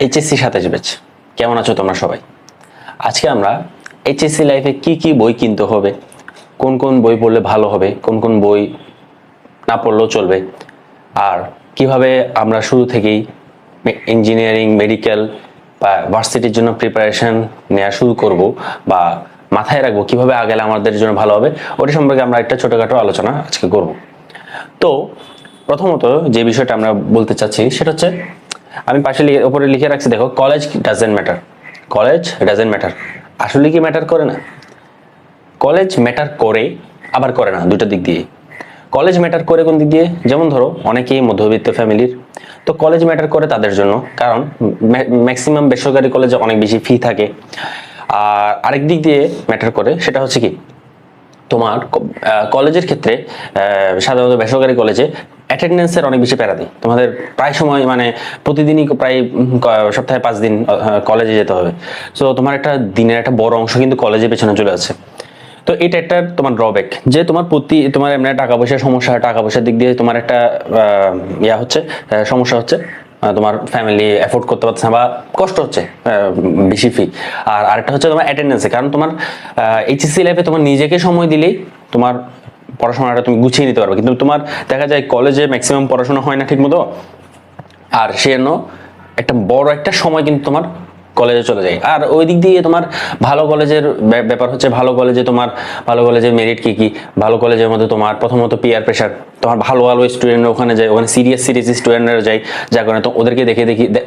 HSC 27 batch, কেমন আছো তোমরা সবাই? আজকে আমরা এইচএসসি লাইফে কি কি বই কিনতে হবে, কোন কোন বই পড়লে ভালো হবে, কোন কোন বই না পড়লেও চলবে, আর কিভাবে আমরা শুরু থেকেই ইঞ্জিনিয়ারিং, মেডিকেল বা ভার্সিটির জন্য প্রিপারেশন নেওয়া শুরু করব বা মাথায় রাখবো কিভাবে আগেলে আমাদের জন্য ভালো হবে, ওটা সম্পর্কে আমরা একটা ছোটখাটো আলোচনা আজকে করব। তো প্রথমত যে বিষয়টা আমরা বলতে চাচ্ছি সেটা হচ্ছে, আমি পাশে উপরে লিখে রাখছি, দেখো, college doesn't matter. College doesn't matter. আসলে কি ম্যাটার করে না? কলেজ ম্যাটার করে, আবার করে না, দুটো দিক দিয়ে। কলেজ ম্যাটার করে কোন দিক দিয়ে? যেমন ধরো অনেকেই মধ্যবিত্ত ফ্যামিলির, তো কলেজ ম্যাটার করে তাদের জন্য, কারণ ম্যাক্সিমাম বেসরকারি কলেজে অনেক বেশি ফি থাকে। আর আরেক দিক দিয়ে ম্যাটার করে, সেটা হচ্ছে কি, তোমার কলেজের ক্ষেত্রে সাধারণত বেসরকারি কলেজে অ্যাটেন্ডেন্সের অনেক বেশি প্যারা দেয় তোমাদের। প্রায় সময় মানে প্রতিদিনই প্রায় সপ্তাহে 5 দিন কলেজে যেতে হবে। সো তোমার একটা দিনের একটা বড় অংশ কিন্তু কলেজের পেছনে চলে আছে। তো এটা একটা তোমার ড্রব্যাক, যে তোমার এমনি টাকা পয়সার সমস্যা, টাকা পয়সার দিক দিয়ে তোমার একটা সমস্যা হচ্ছে, তোমার ফ্যামিলি এফোর্ড করতে পারছে না বা কষ্ট হচ্ছে, বেশি ফি। আর আরেকটা হচ্ছে তোমার অ্যাটেন্ডেন্সে, কারণ তোমার এইচএসসি লাইফে তোমার নিজেকে সময় দিলেই তোমার পড়াশোনাটা তুমি গুছিয়ে নিতে পারবে, কিন্তু তোমার দেখা যায় কলেজে ম্যাক্সিমাম পড়াশোনা হয় না ঠিক মতো, আর সেজন্য একটা বড় একটা সময় কিন্তু তোমার কলেজে চলে যায়। আর ওই দিক দিয়ে তোমার ভালো কলেজের ব্যাপার হচ্ছে, ভালো কলেজের মেরিট কি কি। ভালো কলেজের মধ্যে তোমার প্রথমত পিয়ার প্রেশার, তোমার ভালো ভালো স্টুডেন্টরা ওখানে যায়, ওখানে সিরিয়াস স্টুডেন্টরা যায়, যার কারণে তো ওদেরকে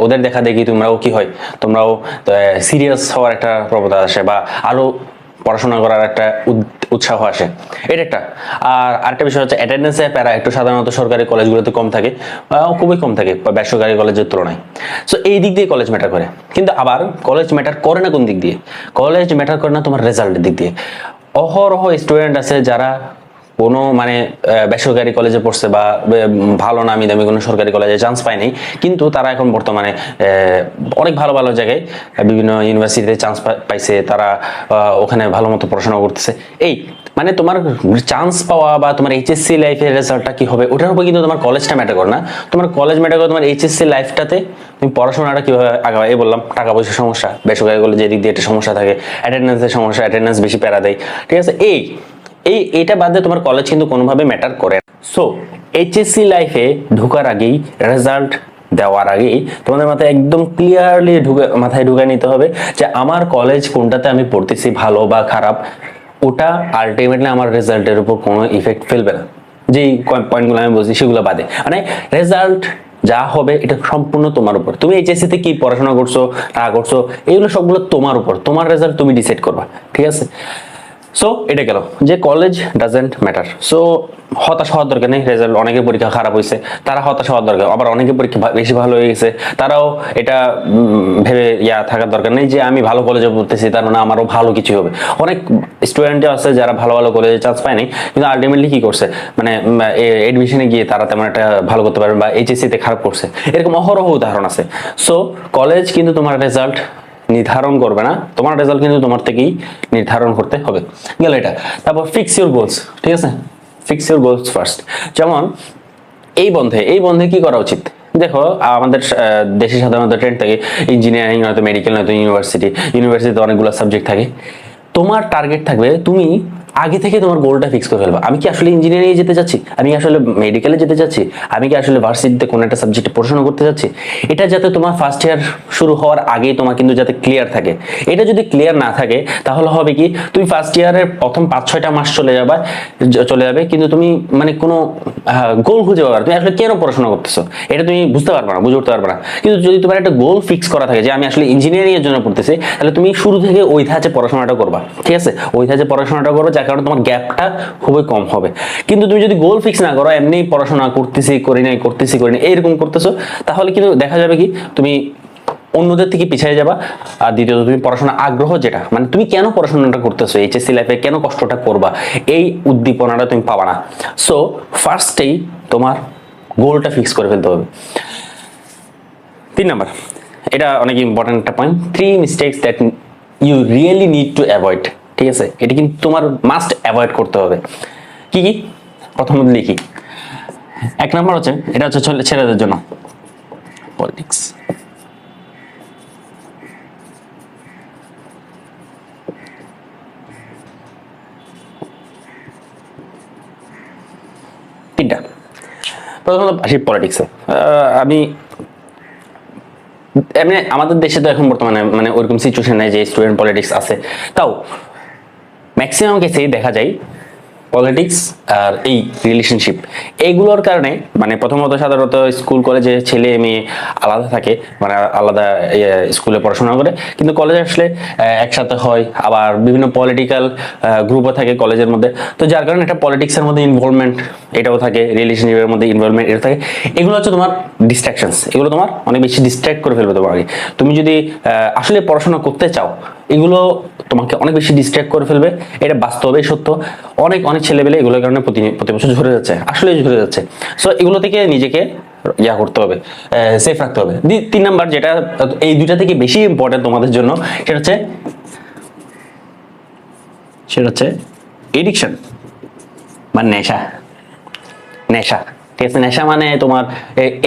ওদের দেখা দেখি তোমরাও কি হয়, তোমরাও সিরিয়াস হওয়ার একটা প্রবণতা আসে বা আরো পড়াশোনা করার একটা উৎসাহ আসে। এটা একটা। আর আরেকটা বিষয় হচ্ছে অ্যাটেন্ডেন্সের প্যারা একটু সাধারণত সরকারি কলেজগুলোতে কম থাকে, খুবই কম থাকে বেসরকারি কলেজের তুলনায়। সো এই দিক দিয়ে কলেজ ম্যাটার করে। কিন্তু আবার কলেজ ম্যাটার করে না কোন দিক দিয়ে? কলেজ ম্যাটার করে না তোমার রেজাল্টের দিক দিয়ে। অহরহ স্টুডেন্ট আছে যারা কোনো মানে বেসরকারি কলেজে পড়ছে বা ভালো নামি দামি কোনো সরকারি কলেজে চান্স পায়নি, কিন্তু তারা এখন বর্তমানে অনেক ভালো ভালো জায়গায় বিভিন্ন ইউনিভার্সিটিতে চান্স পাইছে, তারা ওখানে ভালো মতো পড়াশোনা করতেছে। এই মানে তোমার চান্স পাওয়া বা তোমার এইচএসসি লাইফের রেজাল্টটা কি হবে ওটার উপর কিন্তু তোমার কলেজটা ম্যাটার করে না। তোমার কলেজ ম্যাটার করে তোমার এইচএসসি লাইফটাতে তুমি পড়াশোনাটা কিভাবে আগাবে। এই বললাম টাকা পয়সার সমস্যা, বেসরকারি কলেজে এদিক দিয়ে একটা সমস্যা থাকে, অ্যাটেন্ডেন্সের সমস্যা, অ্যাটেন্ডেন্স বেশি প্যারা দেয়, ঠিক আছে। এইটা বাদে তোমার কলেজ কিন্তু কোনোভাবে ম্যাটার করে না। সো এইচএসসি লাইফে ঢোকার আগেই, রেজাল্ট দেওয়ার আগেই তোমাদের মাথায় একদম ক্লিয়ারলি মাথায় ঢুকে নিতে হবে যে আমার কলেজ কোনটাতে আমি পড়তেছি, ভালো বা খারাপ, ওটা আলটিমেটলি আমার রেজাল্টের উপর কোনো ইফেক্ট ফেলবে না। যেই পয়েন্টগুলো আমি বলছি সেগুলো বাদে, মানে রেজাল্ট যা হবে এটা সম্পূর্ণ তোমার উপর। তুমি এইচএসসি তে কি পড়াশোনা করছো না করছো এগুলো সবগুলো তোমার উপর, তোমার রেজাল্ট তুমি ডিসাইড করবা, ঠিক আছে। সো এটা গেল যে কলেজ ডাজেন্ট ম্যাটার। সো হতাশ হওয়ার দরকার নেই, রেজাল্ট অনেকের পরীক্ষা খারাপ হয়েছে তারা হতাশ হওয়ার দরকার, আবার অনেকের পরীক্ষা বেশি ভালো হয়ে গেছে তারাও এটা ভেবে থাকার দরকার নেই যে আমি ভালো কলেজে পড়তেছি তার মানে আমারও ভালো কিছু হবে। অনেক স্টুডেন্ট আছে যারা ভালো ভালো কলেজে চান্স পায়নি, কিন্তু আলটিমেটলি কি করছে, মানে এডমিশনে গিয়ে তারা তেমন একটা ভালো করতে পারবে বা এইচএসসি তে খারাপ করছে, এরকম অহরহ উদাহরণ আছে। সো কলেজ কিন্তু তোমার রেজাল্ট নির্ধারণ করবে না, তোমার রেজাল্ট কিন্তু তোমার থেকেই নির্ধারণ করতে হবে। গেল এটা। তারপর ফিক্স ইউর গোলস, ঠিক আছে, ফিক্স ইউর গোলস ফার্স্ট। যেমন এই বন্ধে কি করা উচিত? দেখো আমাদের দেশে সাধারণত ট্রেন্ড থাকে ইঞ্জিনিয়ারিং নয়তো মেডিকেল নয়তো ইউনিভার্সিটিতে অনেকগুলো সাবজেক্ট থাকে। তোমার টার্গেট থাকবে তুমি আগে থেকে তোমার গোলটা ফিক্স করে ফেলবা। আমি কি আসলে ইঞ্জিনিয়ারিং এ যেতে চাচ্ছি, আমি কি আসলে মেডিকেলে যেতে চাচ্ছি, আমি কি আসলে ভার্সিটিতে কোনো একটা সাবজেক্টে পড়াশোনা করতে চাচ্ছি, এটা যাতে তোমার ফার্স্ট ইয়ার শুরু হওয়ার আগেই তোমার কিন্তু যাতে ক্লিয়ার থাকে। এটা যদি ক্লিয়ার না থাকে তাহলে হবে কি, তুমি ফার্স্ট ইয়ারের প্রথম 5-6টা মাস চলে যাবে কিন্তু তুমি মানে কোনো গোল খুঁজে পাবে না, তুমি আসলে কেন পড়াশোনা করতেছো এটা তুমি বুঝতে পারবে না, বুঝে উঠতে পারবে না। কিন্তু যদি তোমার একটা গোল ফিক্স করা থাকে যে আমি আসলে ইঞ্জিনিয়ারিং এর জন্য পড়তেছি, তাহলে তুমি শুরু থেকে ওই ধাঁচে পড়াশোনাটা করবা, ঠিক আছে, ওই ধাঁচে পড়াশোনাটা করবে, যার কারণে তোমার গ্যাপটা খুবই কম হবে। কিন্তু তুমি যদি গোল ফিক্স না করো, এমনি পড়াশোনা করতেছি করি নাই এইরকম করতেছো, তাহলে কিন্তু দেখা যাবে কি তুমি অন্যদের থেকে পিছিয়ে যাবা। আর দ্বিতীয়ত তুমি পড়াশোনা আগ্রহ যেটা, মানে তুমি কেন পড়াশোনাটা করতেছো, এইচএসসি লাইফে কেন কষ্টটা করবা, এই উদ্দীপনাটা তুমি পাবা না। সো ফার্স্টেই তোমার গোলটা ফিক্স করে ফেলতে হবে। 3 নাম্বার, এটা অনেক ইম্পর্টেন্ট একটা point, 3 mistakes that you really need to avoid, ঠিক আছে, এটা কিন্তু তোমার মাস্ট অ্যাভয়েড করতে হবে। কি কি? প্রথমত লিখি। 1 নাম্বার হচ্ছে, এটা হচ্ছে ছেলেদের জন্য, পলিটিক্স। প্রথমত আসি পলিটিক্সে। আমি এমনি আমাদের দেশে তো এখন বর্তমানে মানে ওরকম সিচুয়েশন নেই যে স্টুডেন্ট পলিটিক্স আছে, তাও ম্যাক্সিমাম কেসেই দেখা যায় পলিটিক্স আর এই রিলেশনশিপ এইগুলোর কারণে, মানে প্রথমত সাধারণত স্কুল কলেজে ছেলে মেয়ে আলাদা থাকে, মানে আলাদা স্কুলে পড়াশোনা করে, কিন্তু কলেজে আসলে একসাথে হয়, আবার বিভিন্ন পলিটিক্যাল গ্রুপও থাকে কলেজের মধ্যে। তো যার কারণে একটা পলিটিক্সের মধ্যে ইনভলভমেন্ট এটাও থাকে, রিলেশনশিপের মধ্যে ইনভলভমেন্ট এটা থাকে। এগুলো হচ্ছে তোমার ডিস্ট্রাকশনস, এগুলো তোমার অনেক বেশি ডিস্ট্র্যাক্ট করে ফেলবে তোমাকে। তুমি যদি আসলে পড়াশোনা করতে চাও, এগুলো তোমাকে অনেক বেশি ডিস্ট্র্যাক্ট করে ফেলবে, এটা বাস্তবে সত্য। অনেক অনেক ছেলেবেলে এগুলোর কারণে প্রতি বছর ঝরে যাচ্ছে, আসলে ঝরে যাচ্ছে। সো এগুলো থেকে নিজেকে করতে হবে, সেফ রাখতে হবে। 3 নাম্বার যেটা, এই দুইটা থেকে বেশি ইম্পর্টেন্ট তোমাদের জন্য, সেটা হচ্ছে এডিকশন বা নেশা। নেশা, ঠিক আছে? নেশা মানে তোমার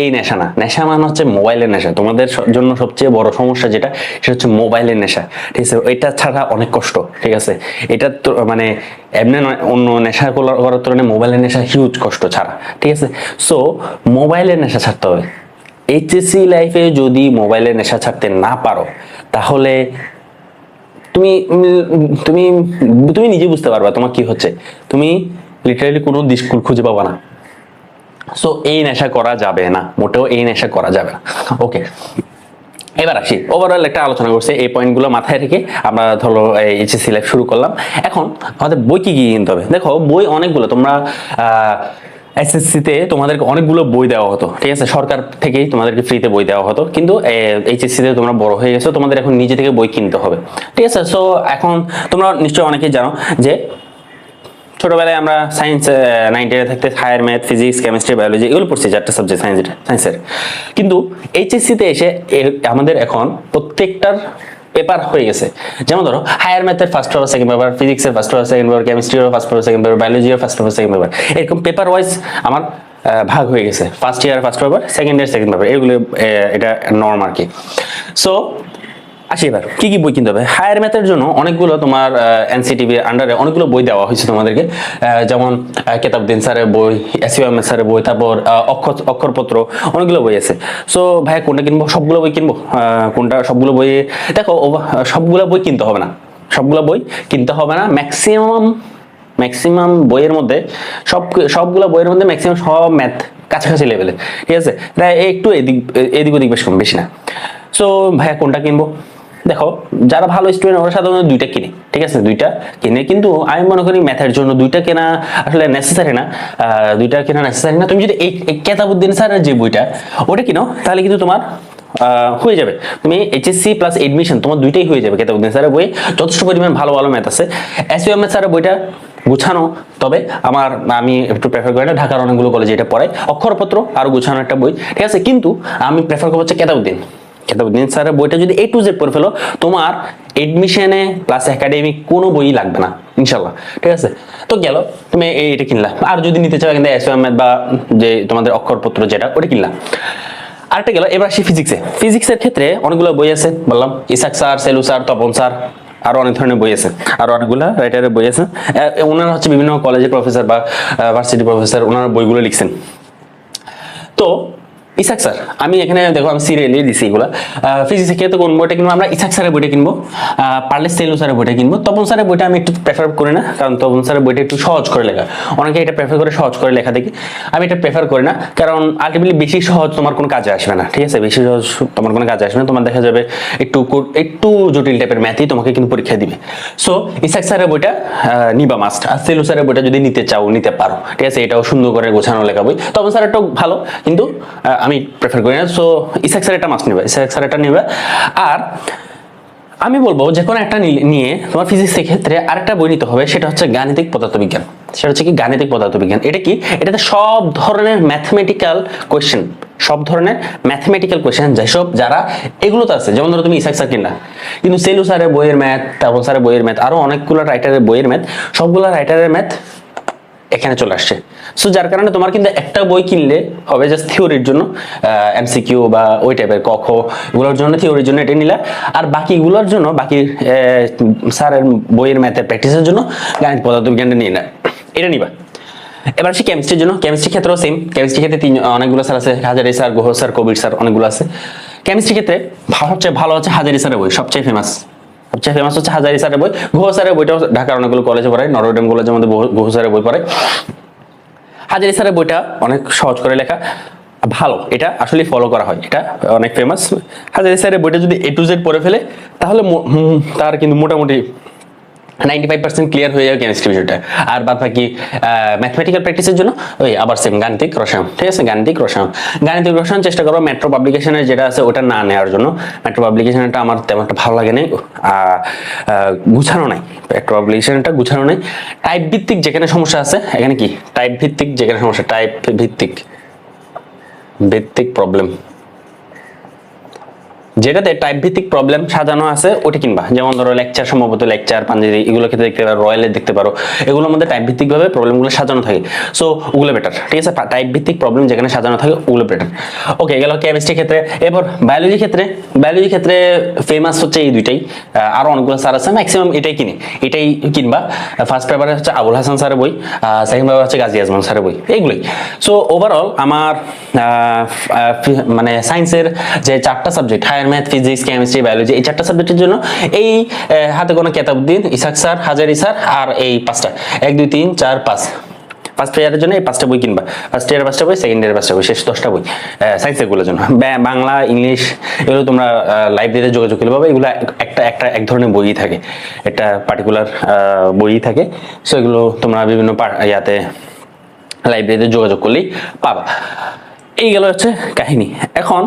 এই নেশা না, নেশা মানে হচ্ছে মোবাইলের নেশা। তোমাদের জন্য সবচেয়ে বড় সমস্যা যেটা, সেটা হচ্ছে মোবাইলের নেশা, ঠিক আছে? এটা ছাড়া অনেক কষ্ট, ঠিক আছে? এটা তো মানে এমনি নয়, অন্য নেশা করার তুলনায় মোবাইলের নেশা হিউজ কষ্ট ছাড়া, ঠিক আছে? সো মোবাইলের নেশা ছাড়তে হবে। এইচএসসি লাইফে যদি মোবাইলের নেশা ছাড়তে না পারো, তাহলে তুমি তুমি তুমি নিজে বুঝতে পারবা তোমার কি হচ্ছে। তুমি লিটারালি কোনো স্কুল খুঁজে পাবা না। সো এই নেশা করা যাবে না, মোটেও এই নেশা করা যাবে না। ওকে, এবার আসি, ওভারঅল একটা আলোচনা করছে, এই পয়েন্টগুলো মাথায় রেখে আমরা ধরো এইচএসসি লাইফ শুরু করলাম। এখন আমাদের বই কি কি কিনতে হবে? দেখো, বই অনেকগুলো। তোমরা এসএসসিতে তোমাদেরকে অনেকগুলো বই দেওয়া হতো, ঠিক আছে? সরকার থেকেই তোমাদেরকে ফ্রিতে বই দেওয়া হতো, কিন্তু এইচএসসিতে তোমরা বড় হয়ে গেছো, তোমাদের এখন নিজে থেকে বই কিনতে হবে, ঠিক আছে? সো এখন তোমরা নিশ্চয়ই অনেকেই জানো যে ছোটবেলায় আমরা সায়েন্স 9-10 থাকতে higher math, physics, chemistry, biology এগুলো পড়ছি, 4টা সাবজেক্ট সায়েন্সের। কিন্তু এইচএসসিতে এসে আমাদের এখন প্রত্যেকটার পেপার হয়ে গেছে। যেমন ধরো হায়ার ম্যাথের ফার্স্ট পেপার, সেকেন্ড পেপার, ফিজিক্সের ফার্স্ট পেপার, সেকেন্ড পেপার, কেমিস্ট্রির ফার্স্ট পেপার, সেকেন্ড পেপার, বায়োলজির ফার্স্ট পেপার, সেকেন্ড পেপার, এরকম পেপার ওয়াইজ আমার ভাগ হয়ে গেছে। First year first paper, second year second paper, এগুলো এটা নর্ম আর কি। সো আসি এবার কি কি বই কিনতে হবে। হায়ার ম্যাথের জন্য অনেকগুলো তোমার এনসিটিভির আন্ডারে অনেকগুলো বই দেওয়া হয়েছে তোমাদেরকে, যেমন কেতাবউদ্দিন স্যারের বই, এসইউ আহমেদ স্যারের বই, তারপর অক্ষরপত্র, অনেকগুলো বই আছে। সো ভাই কোনটা কিনবো? সবগুলো বই কিনবো? কোনটা? সবগুলো বই দেখো, সবগুলো বই কিনতে হবে না, সবগুলো বই কিনতে হবে না। ম্যাক্সিমাম বইয়ের মধ্যে সবগুলো বইয়ের মধ্যে ম্যাক্সিমাম সব ম্যাথ কাছাকাছি লেভেলে, ঠিক আছে? তাই একটু এদিক ওদিক বেশি না। সো ভাইয়া কোনটা কিনবো? দেখো, যারা ভালো স্টুডেন্ট ওরা সাধারণত দুইটা কিনে, ঠিক আছে? দুইটা কিনে, কিন্তু আমি মনে করি ম্যাথের জন্য দুইটা কেনা আসলে নেসেসারি না। দুইটা কেনা নেসেসারি না। তুমি যদি এই কেতাবউদ্দিন স্যারের যে বইটা ওটা কিনো, তাহলে কিন্তু তোমার হয়ে যাবে। তুমি এইচএসসি প্লাস এডমিশন তোমার দুইটাই হয়ে যাবে। কেতাবউদ্দিন স্যারের বই যথেষ্ট পরিমাণ ভালো ভালো ম্যাথ আছে। এসইউ আহমেদ স্যারের বইটা গুছানো, তবে আমি একটু প্রেফার করি না, ঢাকার অনেকগুলো কলেজে এটা পড়ায়। অক্ষরপত্র আরো গুছানো একটা বই, ঠিক আছে? কিন্তু আমি প্রেফার করবো হচ্ছে কেতাবউদ্দিন স্যারের বইটা যদি A to Z পড়ে ফেলো, তোমার এডমিশনে প্লাস একাডেমিক কোনো বই লাগবে না ইনশাল্লাহ, ঠিক আছে? তো গেল, তুমি এটা কিনলা। আর যদি নিতে চাও কিন্তু এসইউ আহমেদ বা যে তোমাদের অক্ষরপত্র যেটা, ওটা কিনলা। আরেকটা গেল, এবার আসি ফিজিক্সের ক্ষেত্রে অনেকগুলো বই আছে, বললাম Ishaq sir, Selu sir, Tapan sir, আরো অনেক ধরনের বই আছে, আরো অনেকগুলো রাইটারের বই আছে। ওনারা হচ্ছে বিভিন্ন কলেজের প্রফেসর বা ভার্সিটি প্রফেসর, ওনারা বইগুলো লিখছেন। তো ইসাক স্যার, আমি এখানে দেখো আমি সিরিয়ালি দিছি এগুলা। ফিজিক্সের ক্ষেত্রে কোন বইটা কিনবো? আমরা ইসাক স্যারের বইটা কিনবো, পারলে সেলু স্যারের বইটা কিনবো। তপন স্যারের বইটা আমি একটু প্রেফার করি না, কারণ তপন স্যারের বইটা একটু সহজ করে লেখা। অনেকে এটা প্রেফার করে সহজ করে লেখা দেখি, আমি এটা প্রেফার করি না, কারণ আলটিমেটলি বেশি সহজ তোমার কোনো কাজে আসবে না, ঠিক আছে? বেশি সহজ তোমার কোনো কাজে আসবে না, তোমার দেখা যাবে একটু জটিল টাইপের ম্যাথই তোমাকে কিন্তু পরীক্ষা দিবে। সো ইসাক স্যারের বইটা নিবা মাস্ট। আর সেলু স্যারের বইটা যদি নিতে চাও নিতে পারো, ঠিক আছে? এটাও সুন্দর করে গোছানো লেখা বই। তপন স্যারেরটাও ভালো, কিন্তু আমি প্রেফার করি না। সো ইসাক স্যারেরটা মাস্ট নিবে, ইসাক স্যারেরটা নিবে। আর আমি বলবো যে কোনো একটা নিয়ে তোমার ফিজিক্সের ক্ষেত্রে আরেকটা বই নিতে হবে, সেটা হচ্ছে গাণিতিক পদার্থবিজ্ঞান। সেটা হচ্ছে কি গাণিতিক পদার্থবিজ্ঞান। এটা কি? এটাতে সব ধরনের ম্যাথমেটিক্যাল কোয়েশ্চেন, যেসব যারা এগুলোতে আছে। যেমন ধরো তুমি ইসাক স্যার কিনা, কিন্তু সেলু স্যারের বইয়ের ম্যাথ, তপন স্যারের বইয়ের ম্যাথ, আরো অনেকগুলো রাইটারের বইয়ের ম্যাথ, সবগুলো রাইটারের ম্যাথ এখানে চলে আসছে। সো যার কারণে তোমার কিন্তু একটা বই কিনলে হবে জাস্ট থিওরির জন্য, এমসিকিউ বা ওই টাইপের ক খ এগুলোর জন্য, থিওরির জন্য এটা নিলা। আর বাকিগুলোর জন্য, বাকি স্যারের বইয়ের ম্যাথের প্র্যাকটিসের জন্য গাণিতিক পদার্থবিজ্ঞানটা নিয়ে না, এটা নিবা। এবার আসি কেমিস্ট্রির জন্য। কেমিস্ট্রি ক্ষেত্রেও সেম। কেমিস্ট্রি ক্ষেত্রে অনেকগুলো স্যার আছে, হাজারি স্যার, গুহ স্যার, কবির স্যার, অনেকগুলো আছে। কেমিস্ট্রি ক্ষেত্রে ভালো হচ্ছে হাজারি স্যারের বই, সবচেয়ে ফেমাস হচ্ছে হাজারি স্যারের বই। গুহ স্যারের বইটাও ঢাকার অনেকগুলো কলেজে পড়ায়, নটরডেম কলেজের মধ্যে গুহ স্যারের বই পড়ে। হাজারি স্যারের বইটা অনেক সহজ করে লেখা, ভালো, এটা আসলে ফলো করা হয়, এটা অনেক ফেমাস। হাজারি স্যারের বইটা যদি A to Z পড়ে ফেলে তাহলে তার কিন্তু মোটামুটি 95% ক্লিয়ার হয়ে যাবে কেমিস্ট্রি বিষয়টা। আর বাদ বাকি ম্যাথমেটিক্যাল প্র্যাকটিসের জন্য ওই আবার সেম গাণিতিক রসায়ন, ঠিক আছে? গাণিতিক রসায়ন চেষ্টা করবো মেট্রো পাবলিকেশনের যেটা আছে ওটা না নেওয়ার জন্য। মেট্রো পাবলিকেশনটা আমার তেমন একটা ভালো লাগে নাই, গুছানো নাই, মেট্রো পাবলিকেশনটা গুছানো নাই। টাইপ ভিত্তিক যেখানে সমস্যা আছে, এখানে কি টাইপ ভিত্তিক যেখানে সমস্যা, টাইপ ভিত্তিক প্রবলেম, যেটাতে টাইপ ভিত্তিক প্রবলেম সাজানো আছে ওটা কিনবা। যেমন ধরো লেকচার, সম্ভবত লেকচার, পাঞ্জাবি, এগুলো ক্ষেত্রে দেখতে পারো, রয়্যালের দেখতে পারো, এগুলোর মধ্যে টাইপ ভিত্তিক ভাবে প্রবলেমগুলো সাজানো থাকে। সো ওগুলো বেটার, ঠিক আছে? টাইপ ভিত্তিক প্রবলেম যেখানে সাজানো থাকে ওগুলো বেটার। ওকে, গেল কেমিস্ট্রি ক্ষেত্রে। এরপর বায়োলজি ক্ষেত্রে ফেমাস হচ্ছে এই দুইটাই, আরো অনেকগুলো স্যার আছে, ম্যাক্সিমাম এটাই কিনবা। ফার্স্ট পেপারে হচ্ছে আবুল হাসান স্যারের বই, সেকেন্ড পেপার হচ্ছে গাজী আজমান স্যারের বই, এইগুলোই। সো ওভারঅল আমার মানে সায়েন্সের যে 4টা subject, higher math, physics, chemistry, biology, এই 4টা সাবজেক্টের জন্য এই হাতে গোনা কেতাবউদ্দিন, ইসাক স্যার, হাজারি স্যার আর এই 5টা 1 2 3 4 5 ফার্স্ট ইয়ারের জন্য এই 5টা বই কিনবা। ফার্স্ট ইয়ারের 5টা বই, সেকেন্ড ইয়ারের 5টা বই, শেষ 10টা বই সায়েন্সের গুলোর জন্য। বাংলা, ইংলিশ এগুলো তোমরা লাইব্রেরিতে যোগাযোগ করলে পাবে। এগুলো এক ধরনের বই থাকে, একটা পার্টিকুলার বই থাকে। সো এগুলো তোমরা বিভিন্ন ইয়াতে লাইব্রেরিতে যোগাযোগ করলেই পাবা। এই গেল হচ্ছে কাহিনী। এখন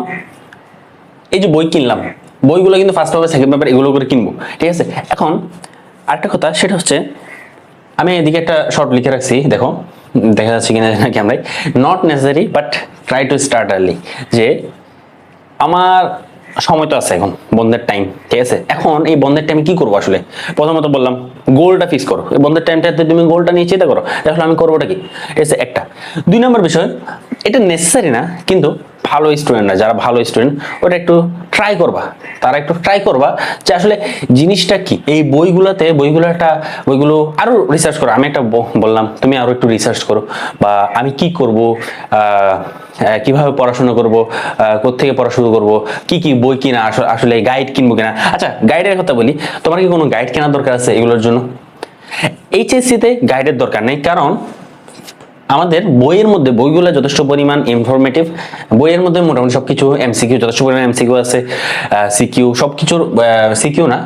এই যে বই কিনলাম, বইগুলো কিন্তু ফার্স্ট পেপার, সেকেন্ড পেপার এগুলো করে কিনবো, ঠিক আছে? এখন আরেকটা কথা, সেটা হচ্ছে আমি এদিকে একটা শর্ট লিখে রাখছি, দেখো দেখা যাচ্ছে কিনা নাকি আমরাই, not necessary but try to start early. যে আমার সময় তো আছে, এখন বন্ধের টাইম, ঠিক আছে? এখন এই বন্ধের টাইমে কি করবো? আসলে প্রথমত বললাম গোলটা ফিক্স করো। এই বন্ধের টাইমটাতে তুমি গোলটা নিয়ে চিন্তা করো, আসলে আমি করবোটা কি, ঠিক আছে? একটা 2 নম্বর বিষয়, এটা নেসেসারি না, কিন্তু ভালো স্টুডেন্টরা, যারা ভালো স্টুডেন্ট, ওটা একটু ট্রাই করবা, তারা একটু ট্রাই করবা যে আসলে জিনিসটা কি। এই বইগুলো আরো রিসার্চ করো। আমি একটা বললাম, তুমি আরো একটু রিসার্চ করো, বা আমি কি করব, কিভাবে পড়াশোনা করব, কোত্থেকে পড়া শুরু করব, কি বই কিনা, আসলে গাইড কিনবো কিনা। আচ্ছা, গাইডের কথা বলি, তোমার কি কোনো গাইড কেনার দরকার আছে এগুলোর জন্য? এইচএসসি তে গাইডের দরকার নেই, কারণ আমাদের বইগুলো যথেষ্ট পরিমাণ ইনফরমেটিভ। বইয়ের মধ্যে মোটামুটি সবকিছু এমসিকিউ, যথেষ্ট পরিমাণ এমসিকিউ আছে, সিকিউ, সবকিছুর সিকিউ না,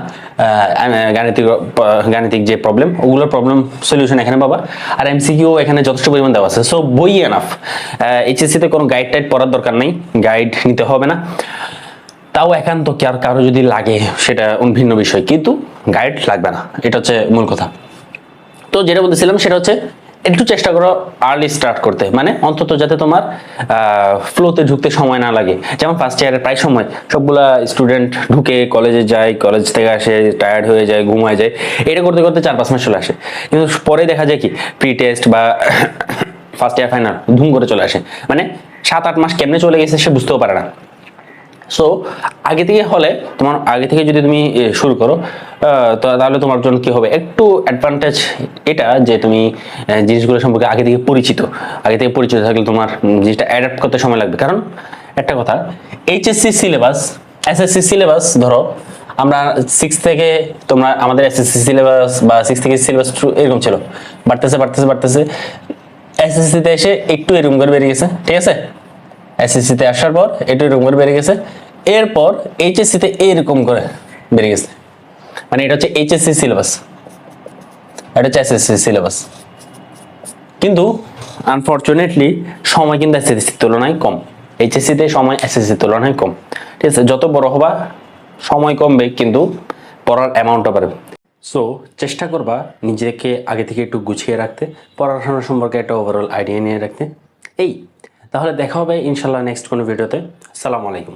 গাণিতিক যে প্রবলেম, ওগুলোর প্রবলেম সলিউশন এখানে পাবা। আর এমসিকিউ এখানে যথেষ্ট পরিমাণ দেওয়া আছে। সো বই এনাফ। এইচএসসি তে কোনো গাইড টাইড পড়ার দরকার নেই, গাইড নিতে হবে না। তাও একান্ত কারো যদি লাগে সেটা ভিন্ন বিষয়, কিন্তু গাইড লাগবে না, এটা হচ্ছে মূল কথা। তো যেটা বলতেছিলাম সেটা হচ্ছে একটু চেষ্টা করো আর্লি স্টার্ট করতে, মানে অন্তত যাতে তোমার ফ্লোতে ঢুকতে সময় না লাগে। যেমন ফার্স্ট ইয়ারে প্রায় সময় সবগুলা স্টুডেন্ট ঢুকে কলেজে যায়, কলেজ থেকে আসে টায়ার্ড হয়ে যায়, ঘুমায় যায়, এটা করতে করতে 4-5 মাস চলে আসে। কিন্তু পরে দেখা যায় কি প্রি টেস্ট বা ফার্স্ট ইয়ার ফাইনাল ধুম করে চলে আসে, মানে 7-8 মাস কেমনে চলে গেছে সে বুঝতেও পারে না। সো আগে থেকে যদি তুমি শুরু করো, তাহলে তোমার জন্য কি হবে, একটু অ্যাডভান্টেজ এটা যে তুমি জিনিসগুলো সম্পর্কে আগে থেকে পরিচিত থাকলে তোমার জিনিসটা অ্যাডাপ্ট করতে সময় লাগবে। কারণ একটা কথা, এইচএসসি সিলেবাস, এসএসসি সিলেবাস ধরো আমরা 6 থেকে, তোমরা আমাদের এসএসসি সিলেবাস বা 6 থেকে সিলেবাস এরকম ছিল, বাড়তেছে এসএসসি তে এসে একটু এরকম করে বেড়ে গেছে, ঠিক আছে? এসএসসি তে আসার পর একটু এরকম করে বেড়ে গেছে, এরপর এইচএসসি তে এরকম করে বেড়ে গেছে। মানে এটা হচ্ছে এইচএসসি সিলেবাস, এটা হচ্ছে এসএসসি সিলেবাস। কিন্তু আনফরচুনেটলি সময় কিন্তু এসএসসির তুলনায় কম, এইচএসসি তে সময় এসএসসির তুলনায় কম, ঠিক আছে? যত বড় হবা সময় কমবে, কিন্তু পড়ার অ্যামাউন্টটা বাড়বে। সো চেষ্টা করবা নিজেকে আগে থেকে একটু গুছিয়ে রাখতে, পড়াশোনা সম্পর্কে একটা ওভারঅল আইডিয়া নিয়ে রাখতে। তাহলে দেখা হবে ইনশাল্লাহ নেক্সট কোনো ভিডিওতে। আসসালামু আলাইকুম।